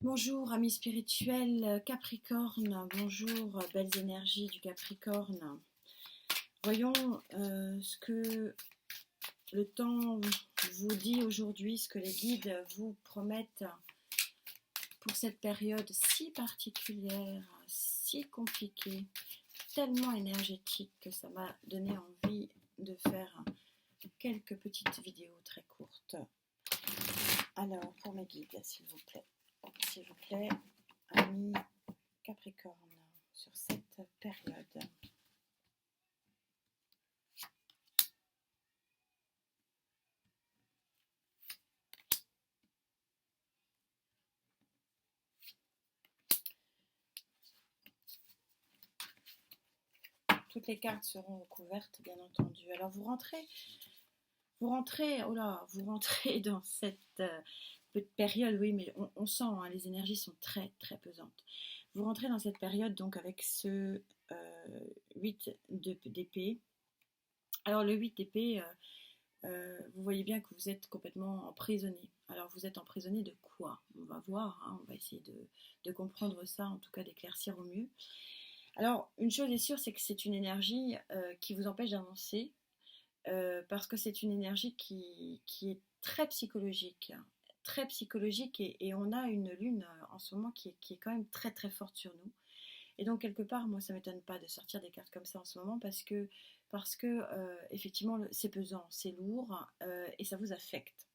Bonjour amis spirituels Capricorne, bonjour belles énergies du Capricorne. Voyons ce que le temps vous dit aujourd'hui, ce que les guides vous promettent pour cette période si particulière, si compliquée, tellement énergétique que ça m'a donné envie de faire quelques petites vidéos très courtes. Alors, pour mes guides, s'il vous plaît, amis Capricorne, sur cette période. Toutes les cartes seront recouvertes, bien entendu. Alors vous rentrez dans cette période, oui, mais on sent, hein, les énergies sont très très pesantes. Vous rentrez dans cette période donc avec ce 8 d'épée. Alors le 8 d'épée, vous voyez bien que vous êtes complètement emprisonné. Alors vous êtes emprisonné de quoi? On va voir, hein, on va essayer de comprendre ça, en tout cas d'éclaircir au mieux. Alors une chose est sûre, c'est que c'est une énergie qui vous empêche d'avancer, parce que c'est une énergie qui est très psychologique et on a une lune en ce moment qui est quand même très très forte sur nous. Et donc quelque part, moi ça ne m'étonne pas de sortir des cartes comme ça en ce moment parce que effectivement c'est pesant, c'est lourd et ça vous affecte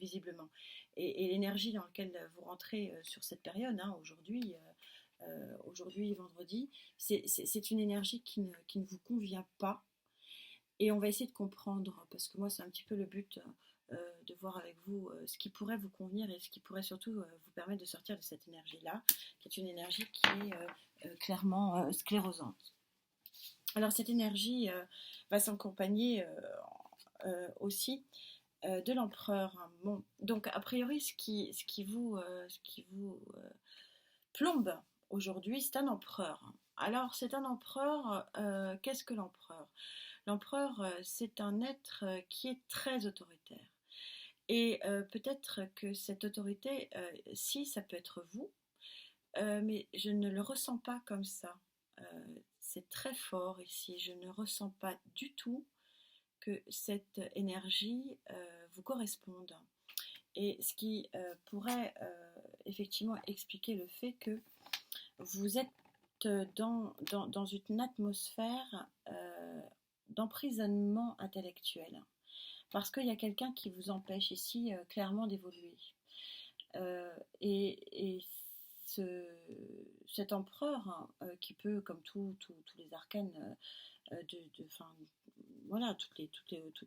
visiblement. Et l'énergie dans laquelle vous rentrez sur cette période, hein, aujourd'hui vendredi, c'est une énergie qui ne vous convient pas. Et on va essayer de comprendre, parce que moi c'est un petit peu le but de voir avec vous ce qui pourrait vous convenir et ce qui pourrait surtout vous permettre de sortir de cette énergie-là, qui est une énergie qui est clairement sclérosante. Alors cette énergie va s'accompagner aussi de l'empereur. Bon, donc a priori ce qui vous plombe aujourd'hui, c'est un empereur. Alors c'est un empereur, qu'est-ce que l'empereur? L'empereur, c'est un être qui est très autoritaire. Et peut-être que cette autorité, si ça peut être vous, mais je ne le ressens pas comme ça. C'est très fort ici, je ne ressens pas du tout que cette énergie vous corresponde. Et ce qui pourrait effectivement expliquer le fait que vous êtes dans une atmosphère d'emprisonnement intellectuel. Parce qu'il y a quelqu'un qui vous empêche ici clairement d'évoluer. Et cet empereur, hein, qui peut, comme tous les arcanes, voilà, toutes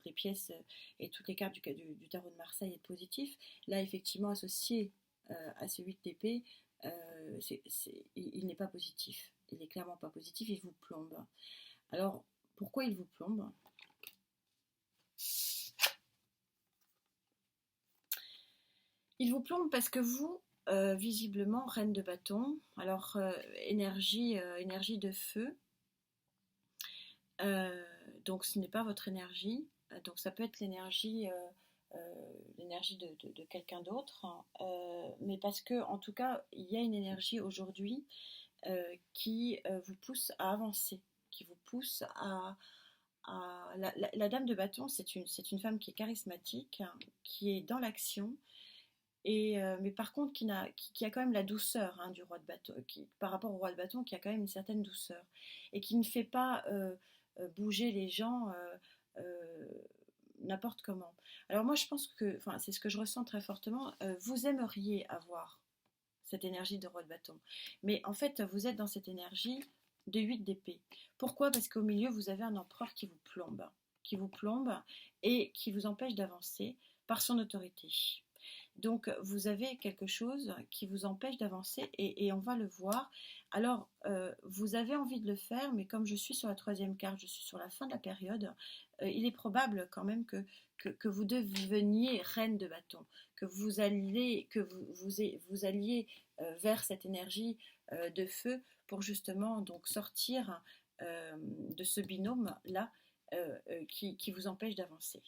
les pièces et toutes les cartes du tarot de Marseille être positif, là effectivement associé à ce 8 d'épée, il n'est pas positif. Il n'est clairement pas positif, il vous plombe. Alors, pourquoi il vous plombe? Il vous plombe parce que vous, visiblement, reine de bâton, alors énergie de feu, donc ce n'est pas votre énergie, donc ça peut être l'énergie de quelqu'un d'autre, hein, mais parce que en tout cas il y a une énergie aujourd'hui qui vous pousse à avancer, qui vous pousse la dame de bâton, c'est une femme qui est charismatique, hein, qui est dans l'action, mais par contre qui a quand même la douceur, hein, du roi de bâton, par rapport au roi de bâton, qui a quand même une certaine douceur, et qui ne fait pas bouger les gens euh, n'importe comment. Alors moi je pense que, enfin c'est ce que je ressens très fortement, vous aimeriez avoir cette énergie de roi de bâton. Mais en fait, vous êtes dans cette énergie de 8 d'épée. Pourquoi? Parce qu'au milieu, vous avez un empereur qui vous plombe et qui vous empêche d'avancer par son autorité. Donc, vous avez quelque chose qui vous empêche d'avancer et on va le voir. Alors, vous avez envie de le faire, mais comme je suis sur la troisième carte, je suis sur la fin de la période, il est probable quand même que vous deveniez reine de bâton, que vous alliez vers cette énergie de feu pour justement donc sortir de ce binôme-là qui vous empêche d'avancer.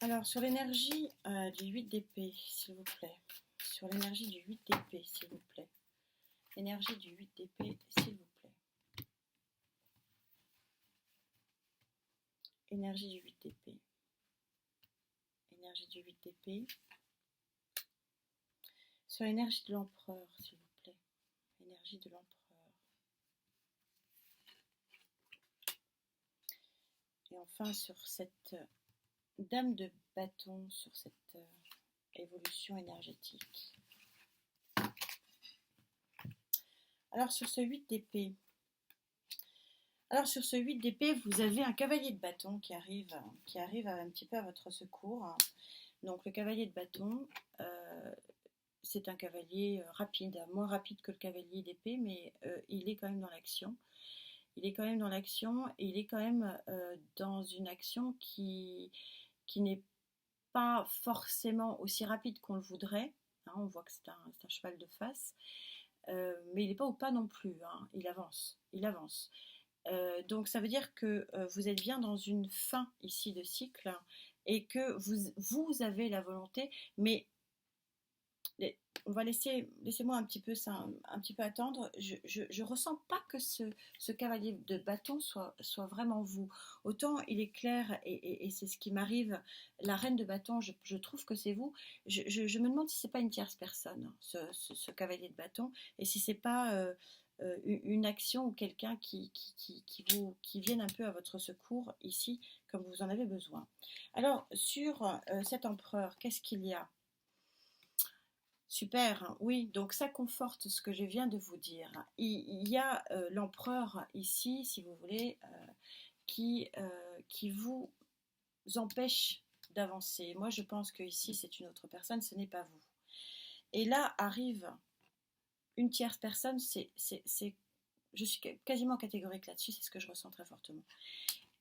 Alors, sur l'énergie du 8 d'épée, s'il vous plaît. Sur l'énergie du 8 d'épée, s'il vous plaît. Énergie du 8 d'épée, s'il vous plaît. Énergie du 8 d'épée. Énergie du 8 d'épée. Sur l'énergie de l'empereur, s'il vous plaît. Énergie de l'empereur. Et enfin, sur cette dame de bâton, sur cette évolution énergétique. Alors, sur ce 8 d'épée, vous avez un cavalier de bâton qui arrive un petit peu à votre secours. Donc, le cavalier de bâton, c'est un cavalier rapide, moins rapide que le cavalier d'épée, mais il est quand même dans l'action. Il est quand même dans l'action et il est quand même dans une action qui n'est pas forcément aussi rapide qu'on le voudrait. Hein, on voit que c'est un cheval de face. Mais il n'est pas au pas non plus, hein. Il avance. Donc ça veut dire que vous êtes bien dans une fin ici de cycle et que vous avez la volonté, mais on va laissez-moi un petit peu attendre. Je ressens pas que ce cavalier de bâton soit vraiment vous. Autant il est clair et c'est ce qui m'arrive. La reine de bâton, je trouve que c'est vous. Je me demande si c'est pas une tierce personne, ce cavalier de bâton, et si c'est pas une action ou quelqu'un qui vienne un peu à votre secours ici, comme vous en avez besoin. Alors sur cet empereur, qu'est-ce qu'il y a? Super, oui, donc ça conforte ce que je viens de vous dire. Il y a l'empereur ici, si vous voulez, qui vous empêche d'avancer. Moi, je pense que ici, c'est une autre personne, ce n'est pas vous. Et là arrive une tierce personne, je suis quasiment catégorique là-dessus, c'est ce que je ressens très fortement.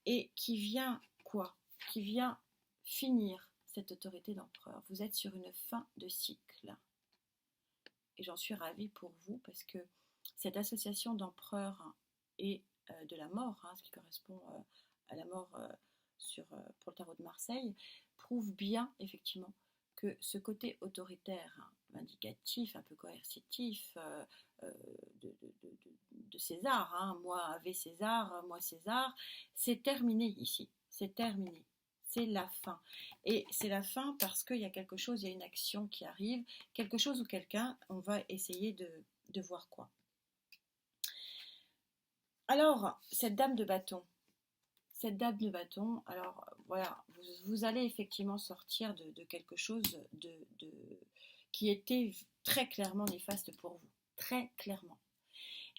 Et qui vient quoi? Qui vient finir cette autorité d'empereur. Vous êtes sur une fin de cycle. Et j'en suis ravie pour vous parce que cette association d'empereur et de la mort, hein, ce qui correspond à la mort pour le tarot de Marseille, prouve bien effectivement que ce côté autoritaire, hein, vindicatif, un peu coercitif de César, hein, moi Ave César, moi César, c'est terminé ici, c'est terminé. C'est la fin. Et c'est la fin parce qu'il y a quelque chose, il y a une action qui arrive, quelque chose ou quelqu'un, on va essayer de voir quoi. Alors, cette dame de bâton, alors voilà, vous allez effectivement sortir de quelque chose qui était très clairement néfaste pour vous, très clairement.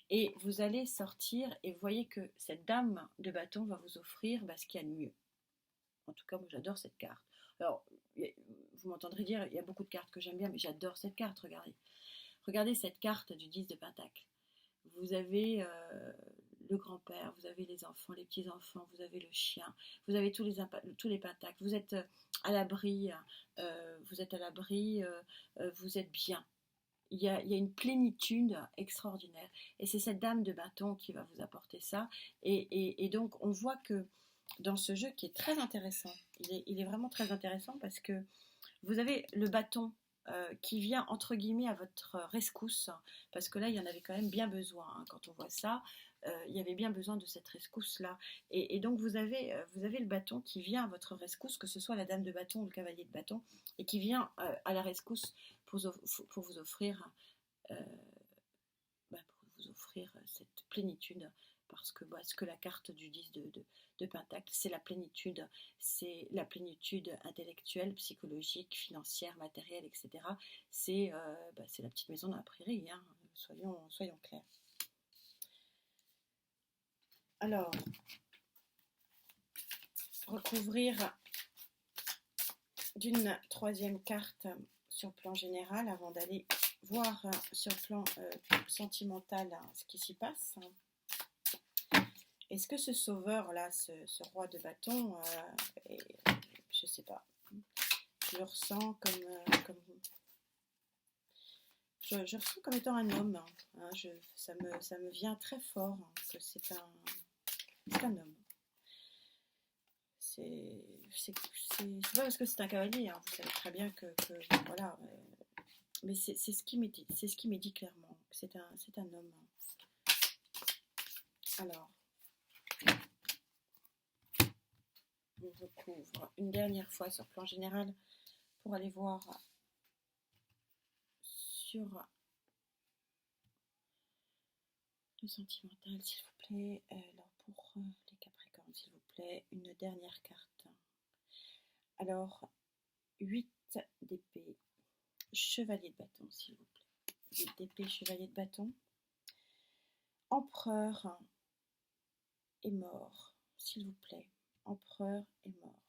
Et vous allez sortir et vous voyez que cette dame de bâton va vous offrir ce qu'il y a de mieux. En tout cas, moi j'adore cette carte. Alors, vous m'entendrez dire, il y a beaucoup de cartes que j'aime bien, mais j'adore cette carte, regardez. Regardez cette carte du 10 de Pentacle. Vous avez le grand-père, vous avez les enfants, les petits-enfants, vous avez le chien, vous avez tous les pentacles. Vous êtes à l'abri, vous êtes bien. Il y a une plénitude extraordinaire. Et c'est cette dame de bâton qui va vous apporter ça. Et donc, on voit que dans ce jeu qui est très intéressant, il est vraiment très intéressant parce que vous avez le bâton qui vient entre guillemets à votre rescousse, parce que là il y en avait quand même bien besoin, hein, quand on voit ça, il y avait bien besoin de cette rescousse là, et donc vous avez le bâton qui vient à votre rescousse, que ce soit la dame de bâton ou le cavalier de bâton, et qui vient à la rescousse pour vous offrir cette plénitude, parce que ce que la carte du 10 de Pentacle, c'est la plénitude intellectuelle, psychologique, financière, matérielle, etc. C'est la petite maison dans la prairie, hein, soyons clairs. Alors, recouvrir d'une troisième carte sur le plan général avant d'aller voir sur le plan sentimental ce qui s'y passe. Est-ce que ce sauveur-là, ce roi de bâton, je sais pas, je le ressens je ressens comme étant un homme, hein, ça me vient très fort, hein, que c'est un homme. c'est pas parce que c'est un cavalier, hein, vous savez très bien voilà, mais c'est ce qui m'est dit, c'est ce qui m'est dit clairement. C'est un homme. Alors, on recouvre une dernière fois sur plan général pour aller voir sur le sentimental, s'il vous plaît. Alors, pour les Capricornes, s'il vous plaît, une dernière carte. Alors, 8 d'épée, chevalier de bâton, s'il vous plaît. 8 d'épée, chevalier de bâton. Empereur est mort, s'il vous plaît. Empereur est mort.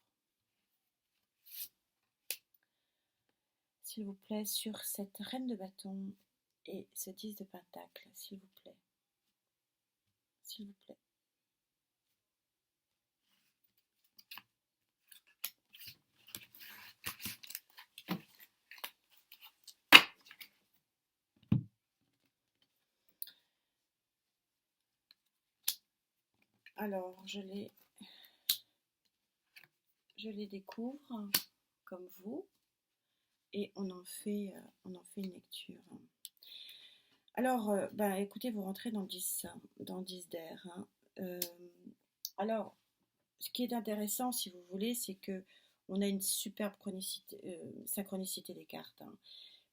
S'il vous plaît, sur cette reine de bâton et ce 10 de pentacle, s'il vous plaît. S'il vous plaît. Alors, je les découvre comme vous et on en fait une lecture. Alors, écoutez, vous rentrez dans 10 d'air. Hein. Alors, ce qui est intéressant, si vous voulez, c'est que on a une superbe synchronicité des cartes, hein,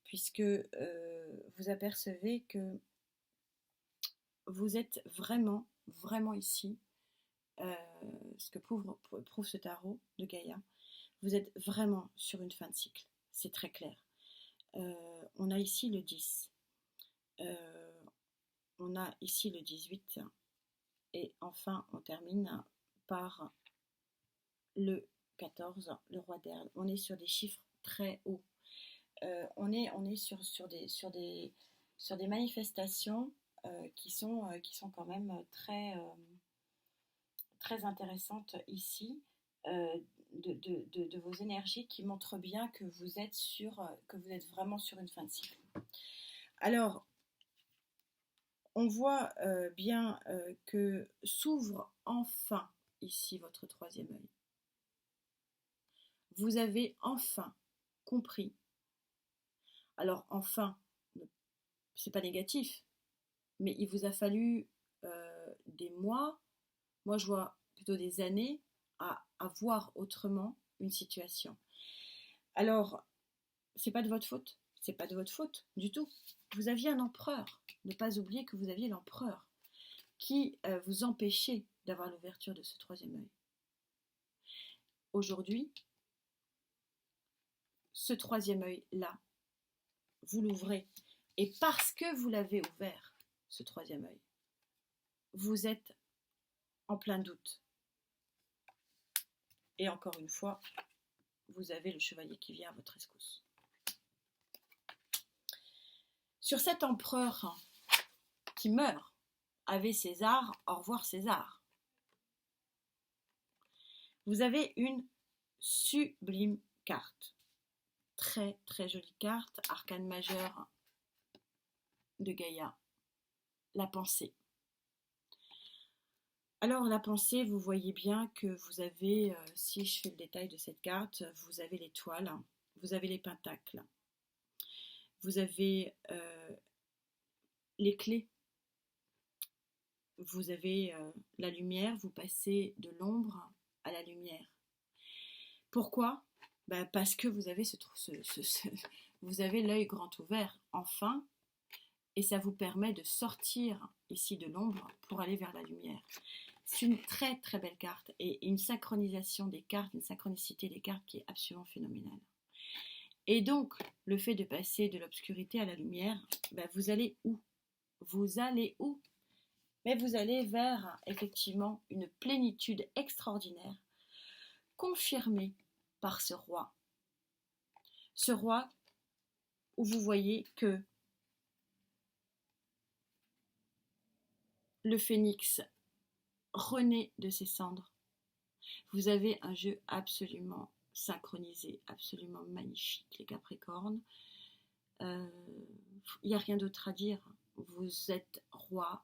puisque vous apercevez que vous êtes vraiment, vraiment ici, ce que prouve ce tarot de Gaïa, vous êtes vraiment sur une fin de cycle, c'est très clair. On a ici le 10, on a ici le 18, et enfin on termine par le 14, le roi d'Herbe. On est sur des chiffres très hauts. On est sur des manifestations qui sont quand même très intéressantes ici, de vos énergies qui montrent bien que vous êtes vraiment sur une fin de cycle. Alors, on voit bien que s'ouvre enfin ici votre troisième œil. Vous avez enfin compris. Alors enfin, c'est pas négatif, mais il vous a fallu des mois, moi je vois plutôt des années, à voir autrement une situation. Alors, c'est pas de votre faute, c'est pas de votre faute du tout. Vous aviez un empereur, ne pas oublier que vous aviez l'empereur qui vous empêchait d'avoir l'ouverture de ce troisième œil. Aujourd'hui, ce troisième œil-là, vous l'ouvrez. Et parce que vous l'avez ouvert, ce troisième œil, vous êtes en plein doute. Et encore une fois, vous avez le chevalier qui vient à votre rescousse. Sur cet empereur qui meurt, Ave César, au revoir César, vous avez une sublime carte. Très très jolie carte, arcane majeur de Gaïa, la pensée. Alors la pensée, vous voyez bien que vous avez, si je fais le détail de cette carte, vous avez l'étoile, vous avez les pentacles, vous avez les clés, vous avez la lumière, vous passez de l'ombre à la lumière. Pourquoi ? Parce que vous avez vous avez l'œil grand ouvert, enfin, et ça vous permet de sortir ici de l'ombre pour aller vers la lumière. C'est une très très belle carte et une synchronisation des cartes, une synchronicité des cartes qui est absolument phénoménale. Et donc, le fait de passer de l'obscurité à la lumière, vous allez où ? Vous allez où ? Mais vous allez vers effectivement une plénitude extraordinaire, confirmée par ce roi. Ce roi où vous voyez que le phénix renaît de ses cendres. Vous avez un jeu absolument synchronisé, absolument magnifique, les Capricornes. Il n'y a rien d'autre à dire. Vous êtes roi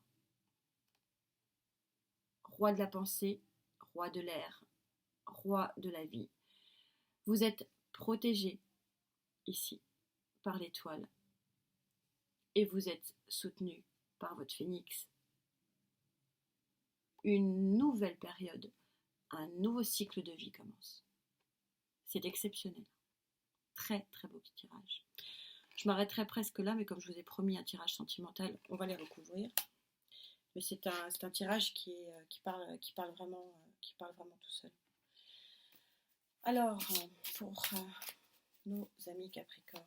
de la pensée, roi de l'air, roi de la vie. Vous êtes protégé ici par l'étoile et vous êtes soutenu par votre phénix. Une nouvelle période, un nouveau cycle de vie commence. C'est exceptionnel. Très très beau tirage. Je m'arrêterai presque là, mais comme je vous ai promis un tirage sentimental, on va les recouvrir. Mais c'est un tirage qui parle vraiment tout seul. Alors, pour nos amis Capricorne,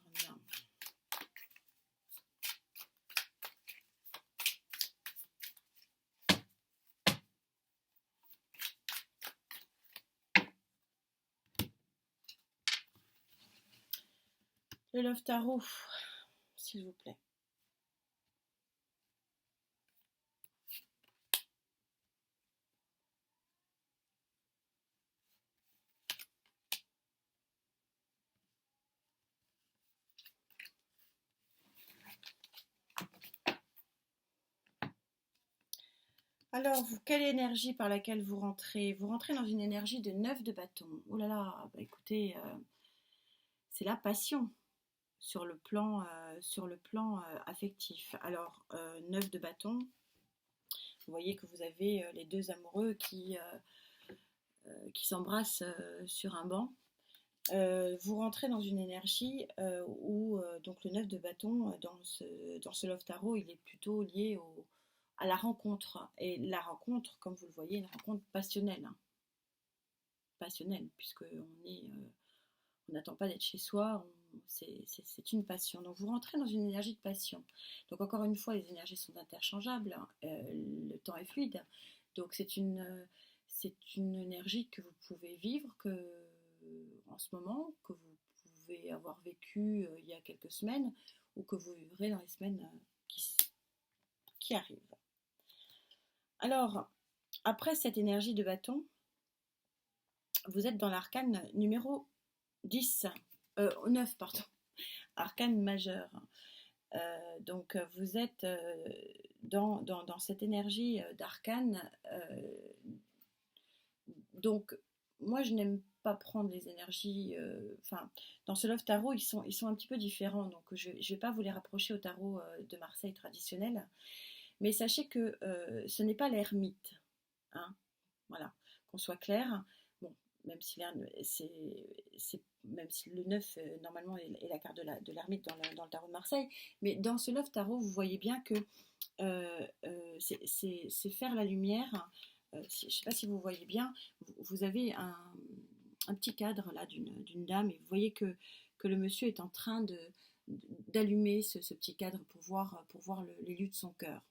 le Love Tarot, s'il vous plaît. Alors, quelle énergie par laquelle vous rentrez? Vous rentrez dans une énergie de 9 de bâton. Oh là là, bah écoutez, c'est la passion sur le plan affectif. Alors, 9 de bâton, vous voyez que vous avez les deux amoureux qui s'embrassent sur un banc. Vous rentrez dans une énergie où donc le 9 de bâton dans ce Love Tarot, il est plutôt lié à la rencontre. Et la rencontre, comme vous le voyez, une rencontre passionnelle. Hein. Passionnelle, puisqu'on on n'attend pas d'être chez soi, c'est une passion. Donc vous rentrez dans une énergie de passion. Donc encore une fois, les énergies sont interchangeables, hein. Le temps est fluide. Donc c'est une énergie que vous pouvez vivre en ce moment, que vous pouvez avoir vécu il y a quelques semaines, ou que vous vivrez dans les semaines qui arrivent. Alors, après cette énergie de bâton, vous êtes dans l'arcane numéro 10, 9, pardon, arcane majeur. Donc vous êtes dans cette énergie d'arcane. Donc moi je n'aime pas prendre les énergies. Enfin, dans ce Love Tarot, ils sont un petit peu différents. Donc je ne vais pas vous les rapprocher au tarot de Marseille traditionnel. Mais sachez que ce n'est pas l'ermite. Hein, voilà, qu'on soit clair. Bon, même si le 9 normalement est la carte de l'ermite dans le tarot de Marseille, mais dans ce Love Tarot, vous voyez bien que c'est faire la lumière. Je ne sais pas si vous voyez bien, vous avez un petit cadre là d'une dame et vous voyez que le monsieur est en train d'allumer ce petit cadre pour voir les lieux de son cœur.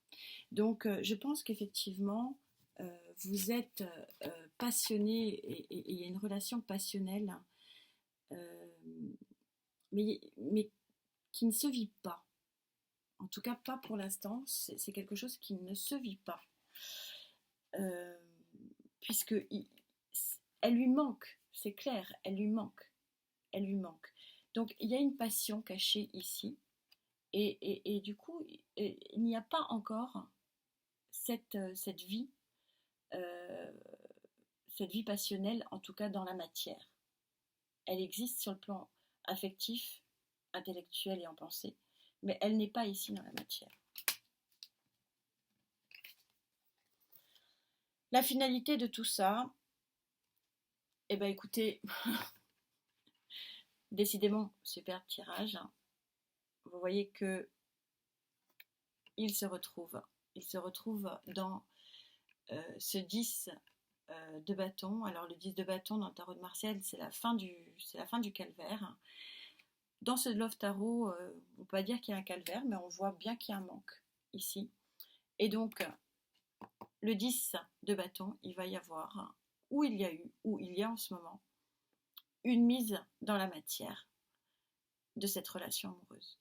Donc je pense qu'effectivement vous êtes passionné et il y a une relation passionnelle, mais qui ne se vit pas. En tout cas, pas pour l'instant. C'est quelque chose qui ne se vit pas. Puisque elle lui manque, c'est clair, elle lui manque. Donc, il y a une passion cachée ici. Et du coup, il n'y a pas encore cette vie passionnelle, en tout cas dans la matière. Elle existe sur le plan affectif, intellectuel et en pensée, mais elle n'est pas ici dans la matière. La finalité de tout ça, eh bien écoutez, décidément, super tirage. Vous voyez que il se retrouve dans ce 10 de bâton. Alors le 10 de bâton dans le tarot de Martial, c'est la fin du calvaire. Dans ce Love Tarot, on ne peut pas dire qu'il y a un calvaire, mais on voit bien qu'il y a un manque ici. Et donc, le 10 de bâton, il va y avoir, ou il y a en ce moment, une mise dans la matière de cette relation amoureuse.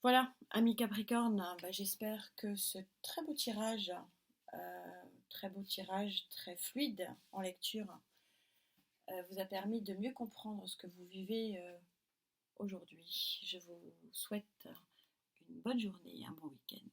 Voilà, amis Capricorne, j'espère que ce très beau tirage, très fluide en lecture, vous a permis de mieux comprendre ce que vous vivez aujourd'hui. Je vous souhaite une bonne journée et un bon week-end.